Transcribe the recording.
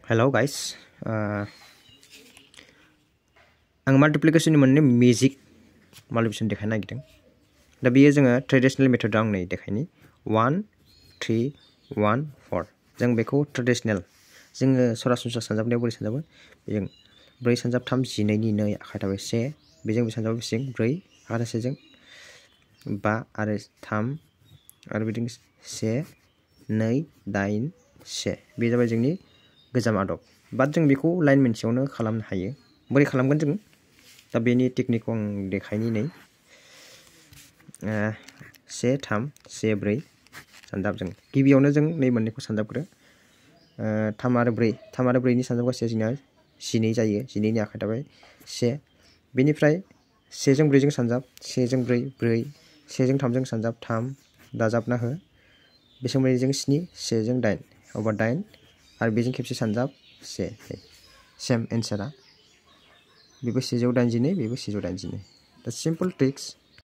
Hello guys, आं multiplication नि मोननै magic multiplication देखायनो नागिरदों। दा बेयो जोङो traditional method आं नै देखायनि 1 3 1 4 जों बेखौ traditional जोङो सरासनस्रा सानजाबनायाव बोरै सानजाबो बेजों 4 सानजाब 3 12 नि 2 आखाइ थाबाय 1 बेजों बे सानजाबो बेसें 4 आखाइ थासेजों 5 आरो 3 आरो बिदिं 1 2 8 1 बे जाबाय जोंनि गोजाम आदब बाट जों बेखौ लाइन मोनसेयावनो खालामनो हायो बोरै खालामगोन जों दा बेनि टेकनिकखौ आं देखायनि नै 1 3 1 4 सानजाब जों गिबियावनो जों नै मोननैखौ सानजाबग्रो 3 आरो 4 नि सानजाबगासेया जोंना 12 जायो 12 नि आखाइ थाबाय 1 बेनिफ्राय 1 जों 4 जों सानजाब 1 जों 4 4 1 जों 3 जों सानजाब 3 दाजाबना हो बेसेबां मोननै जों 7 1 जों 8 अब्ला 8 आरो बेजों खेबसे सानजाब 1 सेम एन्सारा बेबो 182 बेबो 182 दा सिम्पल ट्रिक्स